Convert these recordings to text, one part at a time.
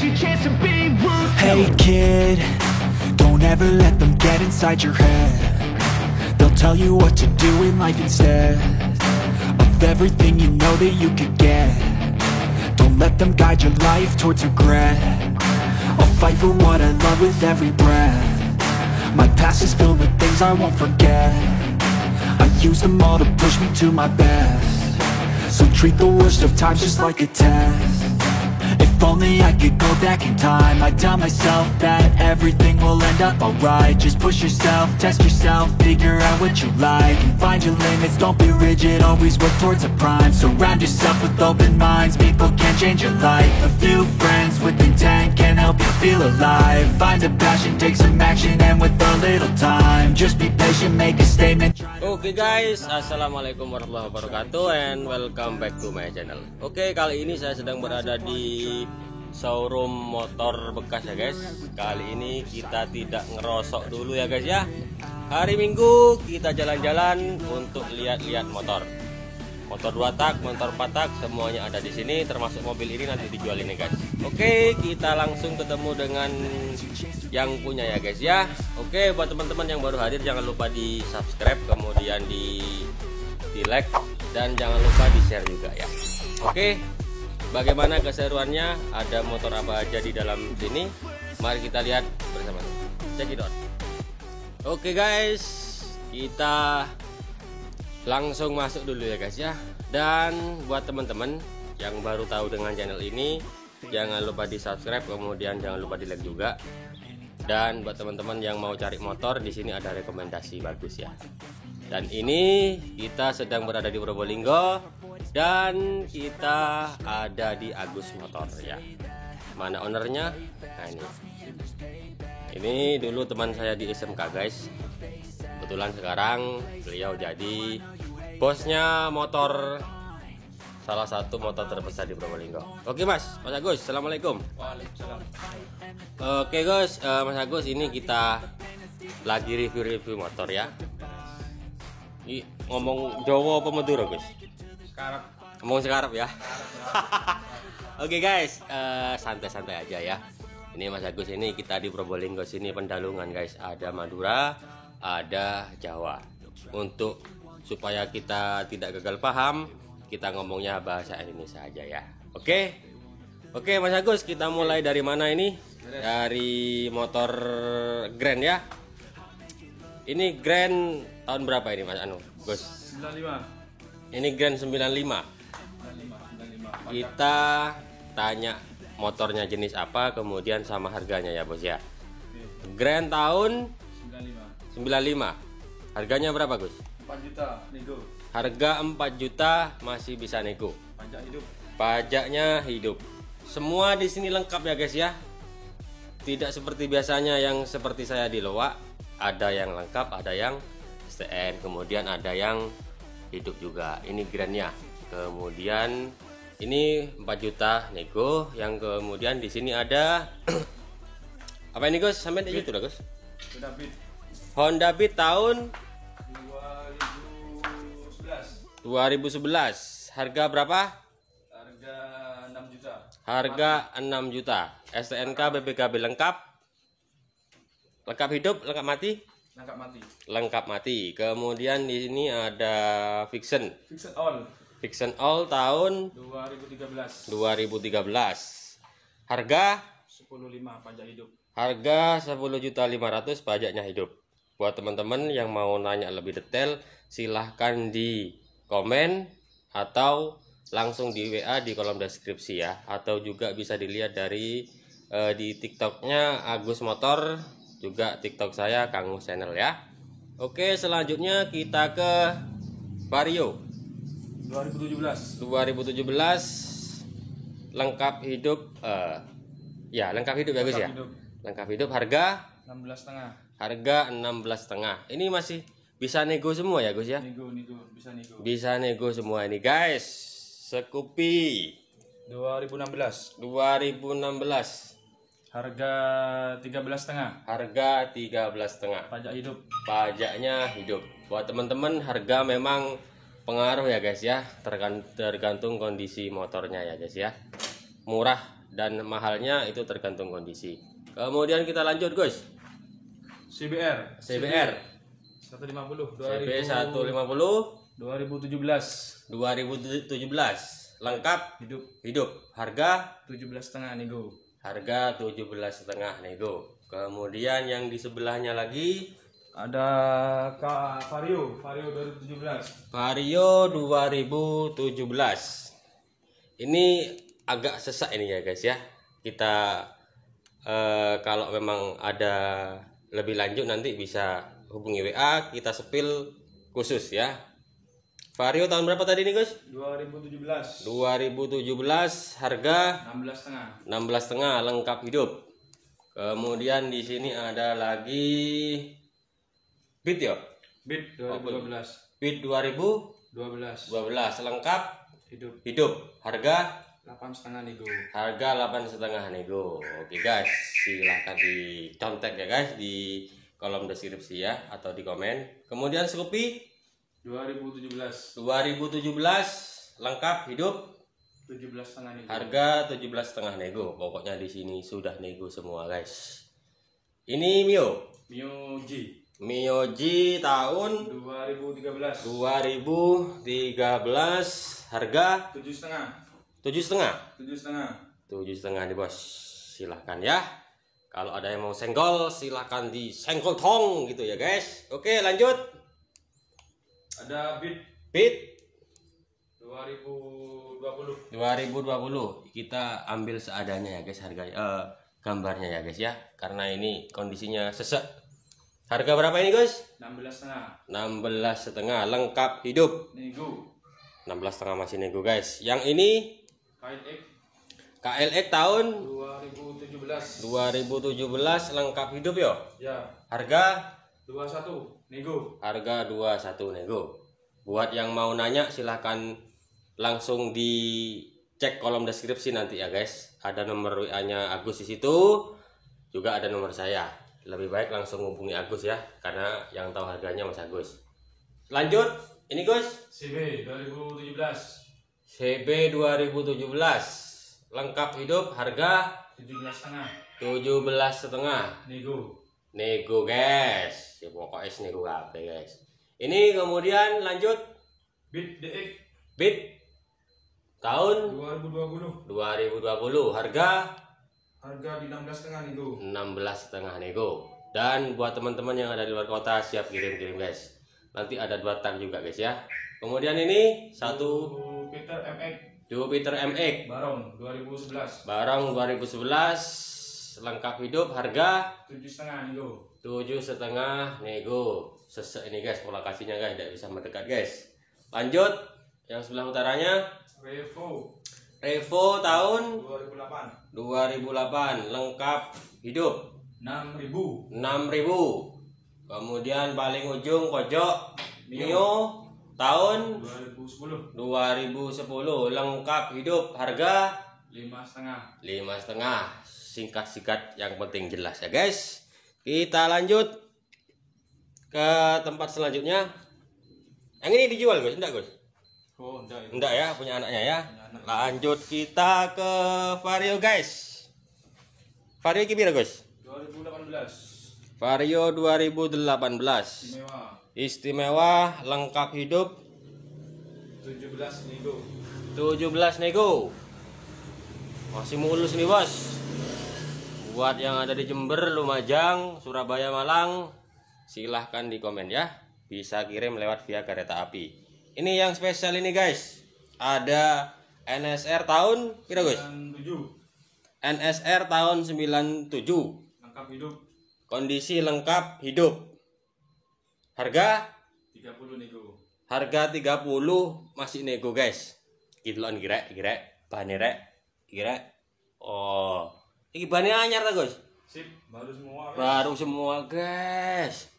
Hey kid, don't ever let them get inside your head. They'll tell you what to do in life instead of everything you know that you could get. Don't let them guide your life towards regret. I'll fight for what I love with every breath. My past is filled with things I won't forget. I use them all to push me to my best. So treat the worst of times just like a test. If only I could go back in time, I'd tell myself that everything will end up alright. Just push yourself, test yourself, figure out what you like, and find your limits, don't be rigid, always work towards a prime. Surround yourself with open minds, people can change your life. A few friends with intent can help you feel alive. Find a passion, take some action, and with a little time, just be patient, make a statement. Oke guys, assalamualaikum warahmatullahi wabarakatuh, and welcome back to my channel. Oke, kali ini saya sedang berada di showroom motor bekas ya guys. Kali ini kita tidak ngerosok dulu ya guys ya. Hari Minggu kita jalan-jalan untuk lihat-lihat motor. Motor 2 tak, motor 4 tak, semuanya ada di sini, termasuk mobil ini nanti dijual ini guys. Oke, kita langsung ketemu dengan yang punya ya guys ya. Oke, buat teman-teman yang baru hadir jangan lupa di subscribe, kemudian di like, dan jangan lupa di share juga ya. Oke, bagaimana keseruannya, ada motor apa aja di dalam sini, mari kita lihat bersama. Check it out. Oke guys, kita langsung masuk dulu ya guys ya. Dan buat teman-teman yang baru tahu dengan channel ini, jangan lupa di subscribe, kemudian jangan lupa di like juga. Dan buat teman-teman yang mau cari motor, di sini ada rekomendasi bagus ya. Dan ini kita sedang berada di Probolinggo, dan kita ada di Agus Motor ya. Mana ownernya? Nah ini dulu teman saya di SMK guys. Kebetulan sekarang beliau jadi bosnya motor, salah satu motor terbesar di Probolinggo. Oke Mas Agus, assalamualaikum. Waalaikumsalam. Oke guys, Mas Agus, ini kita lagi review motor ya. Ngomong Jawa apa Madura guys? Sekarang Ngomong sekarang ya. Oke guys, santai-santai aja ya. Ini Mas Agus, ini kita di Probolinggo sini pendalungan guys. Ada Madura, ada Jawa. Untuk supaya kita tidak gagal paham, kita ngomongnya bahasa Indonesia aja ya. Oke. Oke Mas Agus, kita mulai dari mana ini? Dari motor Grand ya. Ini Grand tahun berapa ini Mas Gus? 95. Ini Grand 95. 95. Kita tanya motornya jenis apa, kemudian sama harganya ya bos ya. Grand tahun 95. Harganya berapa Gus? 4 juta nego. Harga 4 juta masih bisa nego. Pajak hidup. Pajaknya hidup. Semua di sini lengkap ya guys ya. Tidak seperti biasanya yang seperti saya di Loak, ada yang lengkap, ada yang STN, kemudian ada yang hidup juga. Ini Grandnya. Kemudian ini 4 juta nego. Yang kemudian di sini ada apa ini Gus? Sampai di situ dah Gus. Honda Beat Honda Beat tahun 2011. Harga berapa? Harga 6 juta. Harga 6 juta. STNK BPKB lengkap. Lengkap hidup, lengkap mati? Lengkap mati. Lengkap mati. Kemudian di sini ada Vixen. Vixen All tahun 2013. 2013. Harga 10.5 pajak hidup. Harga 10.500.000 pajaknya hidup. Buat teman-teman yang mau nanya lebih detail, silahkan di komen atau langsung di WA di kolom deskripsi ya. Atau juga bisa dilihat dari di TikToknya Agus Motor, juga TikTok saya Kang Mus Channel ya. Oke, selanjutnya kita ke Vario 2017. Lengkap hidup. Ya lengkap hidup ya Gus ya. Lengkap hidup. Harga 16,5. Harga 16,5. Ini masih bisa nego semua ya Gus ya. Nego bisa nego. Bisa nego semua ini guys. Scoopy 2016. Harga 13,5. Harga 13,5. Pajak hidup. Pajaknya hidup. Buat teman-teman, harga memang pengaruh ya guys ya. Tergantung kondisi motornya ya guys ya. Murah dan mahalnya itu tergantung kondisi. Kemudian kita lanjut Gus. CBR. CBR 150. CB 150 2017. 2017 lengkap hidup. Harga 17,5 nego. harga 17,5 nego. Kemudian yang di sebelahnya lagi Ada Vario 2017. Vario 2017. Ini agak sesak ini ya guys ya. Kita kalau memang ada lebih lanjut nanti bisa hubungi WA, kita sepil khusus ya. Vario tahun berapa tadi nih Gus? 2017. 2017 harga 16,5. 16,5 lengkap hidup. Kemudian di sini ada lagi Beat ya? Beat 2012. Beat 2012 12. lengkap Hidup hidup. Harga 8,5 nego. harga 8,5 nego. Oke guys, silahkan dicontek ya guys di kolom deskripsi ya atau di komen. Kemudian Scoopy 2017. 2017 lengkap hidup 17,5 nego. harga 17,5 nego. Pokoknya di sini sudah nego semua guys. Ini Mio Mio G tahun 2013. 2013 harga 7,5. 7,5 nih bos. Silahkan ya. Kalau ada yang mau senggol silahkan disenggol tong gitu ya guys. Oke lanjut. Ada Beat 2020. 2020 kita ambil seadanya ya guys harganya, gambarnya ya guys ya, karena ini kondisinya sesek. Harga berapa ini guys? 16,5 16,5 lengkap hidup. nego. 16,5 masih nego guys. Yang ini KLX KLX tahun 2017. 2017 lengkap hidup yo. Ya, Harga 21 nego. harga 21 nego. Buat yang mau nanya silahkan langsung dicek kolom deskripsi nanti ya guys. Ada nomor WA-nya Agus di situ. Juga ada nomor saya. Lebih baik langsung hubungi Agus ya, karena yang tahu harganya Mas Agus. Lanjut, ini Gus. CB 2017. CB 2017 lengkap hidup harga 17,5 17,5 nego. nego guys. Ya pokoknya nego kabeh guys. Ini kemudian lanjut Beat DX Beat tahun 2020. 2020 harga Harga di 16,5 nego. 16,5 nego. Dan buat teman-teman yang ada di luar kota siap kirim-kirim guys. Nanti ada 2 tang juga guys ya. Kemudian ini satu Jupiter MX Jupiter MX Barong 2011. barang 2011 lengkap hidup harga 7,5 nego. 7,5 nego. Sesek ini guys, pola kasihnya guys, tidak bisa mendekat guys. Lanjut yang sebelah utaranya Revo tahun 2008 lengkap hidup 6.000. 6.000. Kemudian paling ujung pojok Mio tahun 2010. 2010 lengkap hidup harga 5,5. 5,5. Singkat-singkat yang penting jelas ya guys. Kita lanjut ke tempat selanjutnya. Yang ini dijual Gus, enggak Gus? Oh, enggak itu. Enggak ya, punya anaknya ya. Lanjut kita ke Vario guys. Vario kira Gus? 2018. Vario 2018 Istimewa istimewa lengkap hidup 17 nego. 17 nego. Masih mulus nih bos. Buat yang ada di Jember, Lumajang, Surabaya, Malang, silahkan di komen ya. Bisa kirim lewat via kereta api. Ini yang spesial ini guys. Ada NSR tahun pira guys? 97. NSR tahun 97. Lengkap hidup Kondisi lengkap hidup. Harga 30 nego. harga 30 masih nego guys. Kiloan kira bahannya rek kira. Oh, ini bahannya anyar ta guys? Sip, baru semua. Wes. Baru semua guys.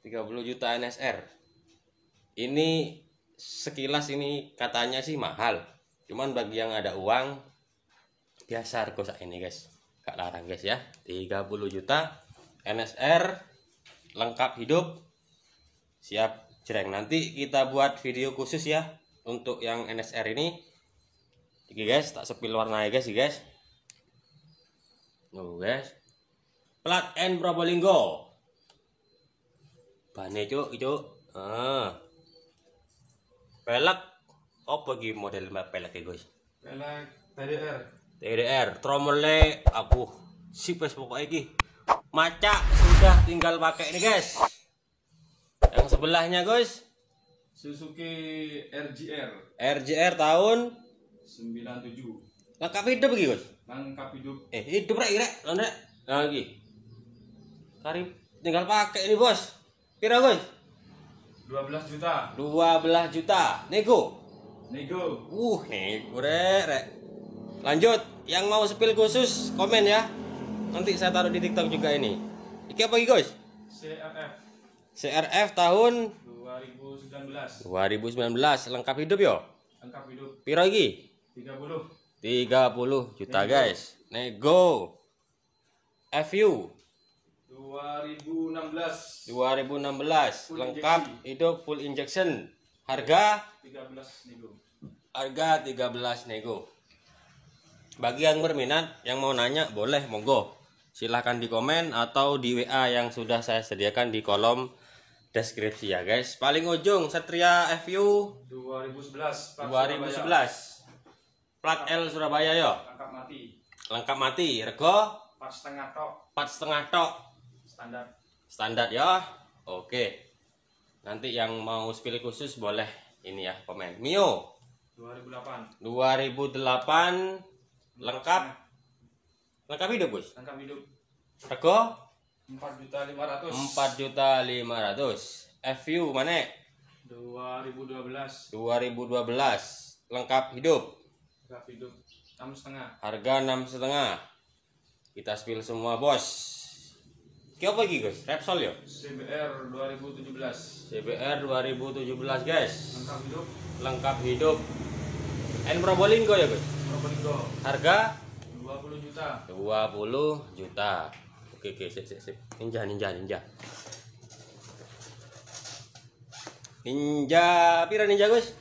30 juta NSR. Ini sekilas ini katanya sih mahal. Cuman bagi yang ada uang biasa harga sak ini guys. Gak larang guys ya. 30 juta NSR lengkap hidup. Siap jreng. Nanti kita buat video khusus ya untuk yang NSR ini. 30 Iki guys, tak sepil warnanya guys, iki guys. Oh guys. Plat N Probolinggo. Bane cuk, cuk. Pelek apa iki model pelek iki guys? Pelek TDR. TDR, tromole aku sip wes pokoknya iki. Maca sudah tinggal pakai ini guys. Yang sebelahnya guys, Suzuki RGR RGR tahun 97. lengkap hidup iki guys. Lengkap hidup. Hidup rek rek, rek. Nah iki. Karib tinggal pakai ini bos. Pira guys? 12 juta. 12 juta. Nego. Nego. Nego rek. Lanjut, yang mau spill khusus komen ya. Nanti saya taruh di TikTok juga ini. Iki apa iki guys? CRF CRF tahun 2019. 2019 lengkap hidup yo. Lengkap hidup. Piro iki? 30. 30 juta Nego. guys. Nego. FU 2016. 2016 Full lengkap injeksi. hidup full injection. Harga 13 nego. 13 nego. Bagi yang berminat, yang mau nanya boleh monggo. Silahkan di komen atau di WA yang sudah saya sediakan di kolom deskripsi ya guys. Paling ujung Satria FU 2011. 2011. Plat L Surabaya yo. Lengkap mati. Lengkap mati. Rego 4,5 tok. 4,5 tok. Standar. Standar ya. Oke. Nanti yang mau spill khusus boleh ini ya komen. Mio 2008. 2008 lengkap hidup bos. Lengkap hidup. Rego 4.500.000. 4.500.000. FU mana? 2012. 2012 lengkap hidup. Lengkap hidup. 6,5. Harga 6,5. Kita spill semua bos. Ki apa lagi guys? Repsol ya? CBR 2017. CBR 2017 guys. Lengkap hidup. Lengkap hidup. N Probolinggo ya guys. Probolinggo. Harga 20 juta. 20 juta. Oke, sip. Ninja. Pira ninja guys?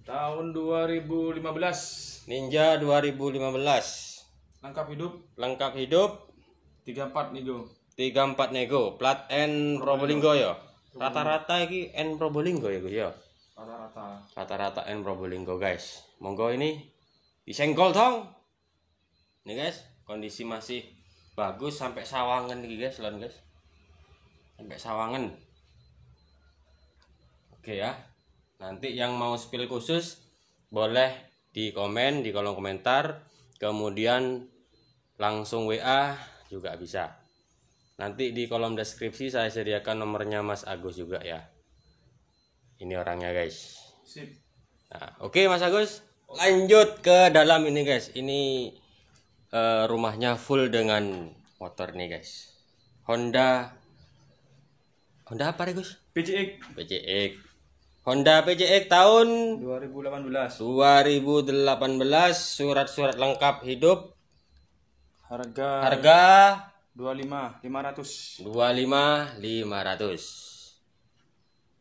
Tahun 2015. Ninja 2015. Lengkap hidup. Lengkap hidup. 34 nego. 34 nego. Plat N Probolinggo ya. Rata-rata iki N Probolinggo ya guys ya. Rata-rata. Rata-rata N Probolinggo guys. Monggo ini disenggol dong. Nih guys, kondisi masih bagus sampai Sawangan nih guys, lon guys. Sampai Sawangan. Oke ya. Nanti yang mau spill khusus boleh di komen di kolom komentar, kemudian langsung WA juga bisa. Nanti di kolom deskripsi saya sediakan nomornya Mas Agus juga ya. Ini orangnya guys. Sip. Nah, oke Mas Agus, lanjut ke dalam ini guys. Ini rumahnya full dengan motor nih guys. Honda apa ya Gus? PCX PCX. Honda PCX tahun 2018. 2018, surat-surat lengkap hidup. Harga 25.500. 25.500.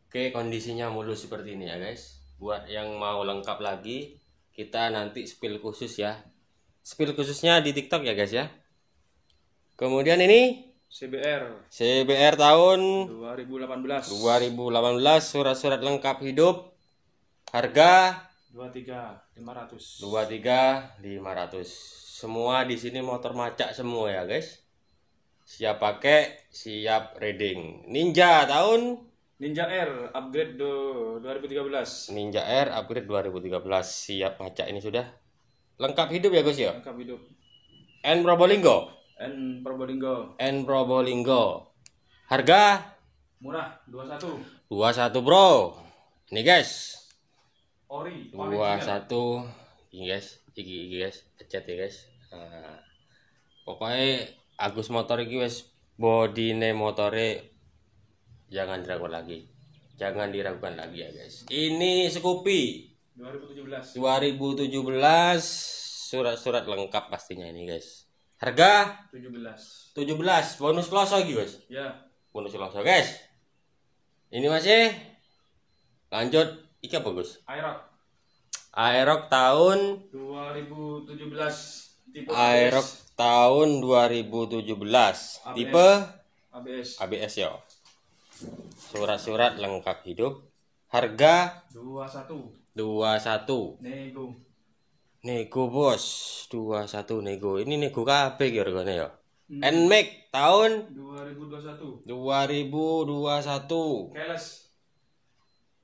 Oke, kondisinya mulus seperti ini ya guys. Buat yang mau lengkap lagi, kita nanti spill khusus ya. Spill khususnya di TikTok ya guys ya. Kemudian ini CBR tahun 2018. 2018, surat-surat lengkap hidup. Harga 23.500. 23.500. Semua di sini motor macak semua ya guys. Siap pakai, siap riding. Ninja tahun Ninja R upgrade 2013. Ninja R upgrade 2013. Siap macak ini sudah. Lengkap hidup ya guys ya. Lengkap hidup. N Probolinggo. N Probolinggo. N Probolinggo. Harga Murah 21. 21 bro. Ini guys. Ori. 21. Ini guys. Iki guys. Cat ya guys. Nah, pokoknya Agus motor iki wis bodine motore jangan diragukan lagi. Jangan diragukan lagi ya guys. Ini Scoopy 2017. 2017, surat-surat lengkap pastinya ini guys. Harga 17. 17, bonus kloso lagi guys. Ya. Bonus kloso guys. Ini masih lanjut iki apa Gus? Aerox. Aerox tahun 2017. Tipe Aerox tahun 2017. Tipe ABS. ABS ya. Surat-surat lengkap hidup. Harga 21. 21. Nego bos, 21 nego. Ini nego kabeh ya regane ya. NMAX tahun 2021.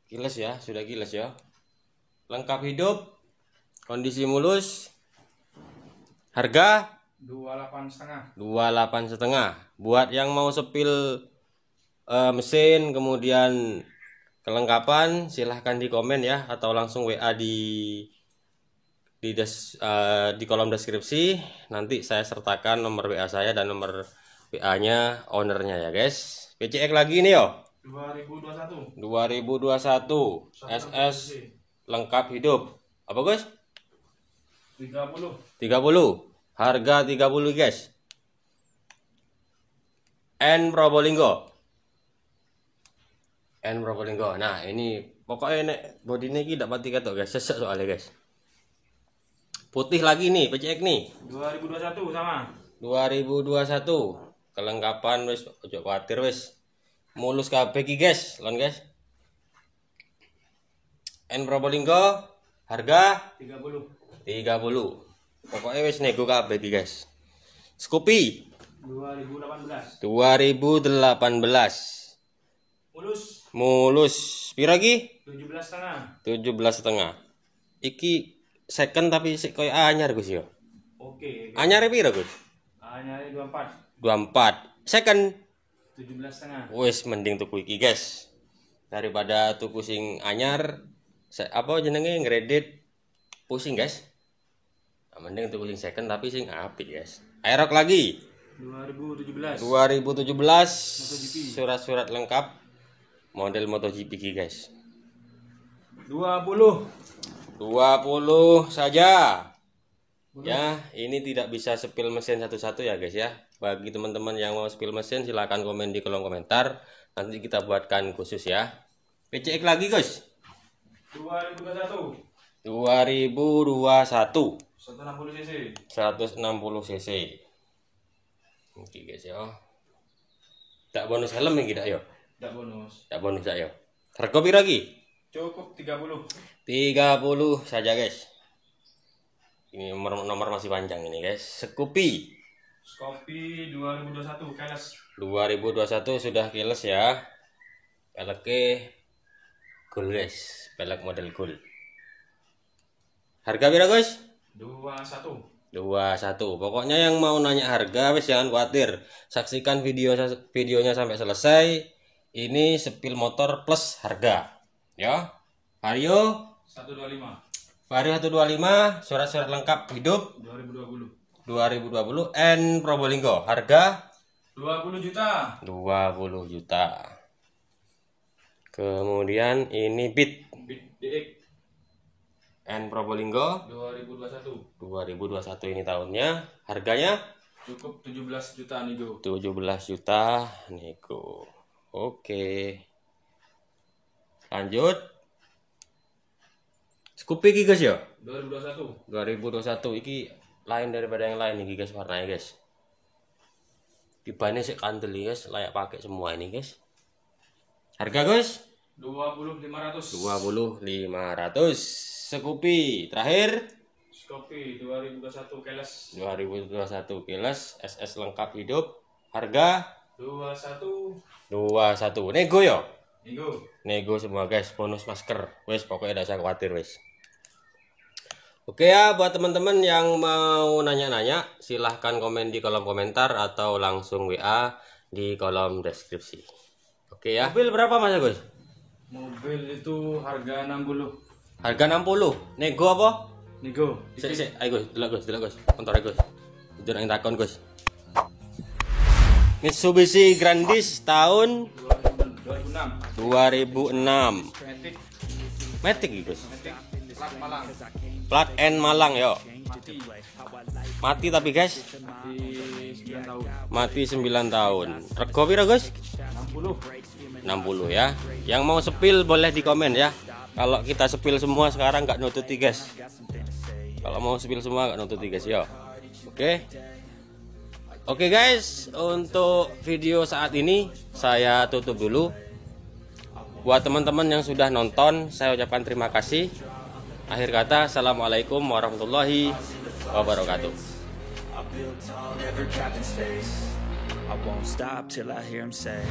Kiles ya, sudah kiles ya. Lengkap hidup. Kondisi mulus. Harga 28,5. 28,5. Buat yang mau sepil mesin kemudian kelengkapan silahkan di komen ya, atau langsung WA di kolom deskripsi. Nanti saya sertakan nomor WA saya dan nomor WA-nya ownernya ya guys. PCX lagi nih yo. 2021. 2021 SS lengkap hidup. Apa guys? 30. 30. Harga 30 guys. N Probolinggo. Nah ini pokoknya nek bodine iki dapat tiket guys, sesek soalnya guys. Putih lagi nih PCX nih. 2021 sama. 2021. Kelengkapan wis ojo kuatir wis. Mulus kabeh iki guys, lon guys. N Probolinggo harga 30. Pokoknya wis nego kabeh iki guys. Scoopy 2018. Mulus pira ki? 17,5. 17,5. Iki second tapi sik koyo anyar Gus ya. Oke. Anyare pira Gus? Anyare 24. 24. Second 17,5. wis mending tuku iki guys. Daripada tuku sing anyar apa jenenge ngredit pusing guys. Nah, mending tuku sing second tapi sing apik guys. Aerox lagi 2017. 2017 surat-surat lengkap model MotoGP iki guys. 20 saja. Ya, ini tidak bisa sepil mesin satu-satu ya guys ya. Bagi teman-teman yang mau sepil mesin silahkan komen di kolom komentar. Nanti kita buatkan khusus ya. PCX lagi guys. 2021. 2021. 160 cc. 160 cc. Oke guys ya. Tak bonus helm iki dak yo. Tidak bonus. Tak bonus dak yo. Harga piro iki? Cukup 30. 30 saja guys. Ini nomor masih panjang ini guys. Scoopy 2021 keles. 2021 sudah kiles ya. Peleknya gold guys. Pelek model gold. Harga berapa guys? 21. Pokoknya yang mau nanya harga wis jangan khawatir. Saksikan videonya sampai selesai. Ini sepil motor plus harga. Ya. Vario 125. 125 surat-surat lengkap hidup 2020. N Probolinggo harga 20 juta. Kemudian ini Beat DX N Probolinggo 2021. ini tahunnya. Harganya Cukup 17 juta nego. 17 juta nego. Oke. Lanjut. Scoopy iki guys ya. 2021 iki lain daripada yang lain iki guys warnanya guys. Dibane sik kandel guys, layak pakai semua ini guys. Harga guys 20.500. 20.500. Scoopy terakhir Scoopy 2021 keles. 2021 kiles SS lengkap hidup. Harga 21. Nego yo. Nego Semua guys, bonus masker. Wes pokoknya tidak usah khawatir wes. Oke ya, buat teman-teman yang mau nanya-nanya silahkan komen di kolom komentar atau langsung WA di kolom deskripsi. Oke ya. Mobil berapa Mas Agus? Mobil itu harga 60. Harga 60. Nego apa? Nego. Sik, ayo Gus, delok Gus. Kontor Gus. Itu nang takon Gus. Mitsubishi Grandis tahun 2006. Matic Gus. Plat Malang. Plat N Malang yo. Mati tapi guys. Mati 9 tahun. Rego piro Gus? 60. 60 ya. Yang mau sepil boleh di komen ya. Kalau kita spill semua sekarang nggak nututi guys. Kalau mau spill semua nggak nututi guys ya. Oke guys, untuk video saat ini saya tutup dulu. Buat teman-teman yang sudah nonton, saya ucapkan terima kasih. Akhir kata, assalamualaikum warahmatullahi wabarakatuh. I won't stop till I hear him say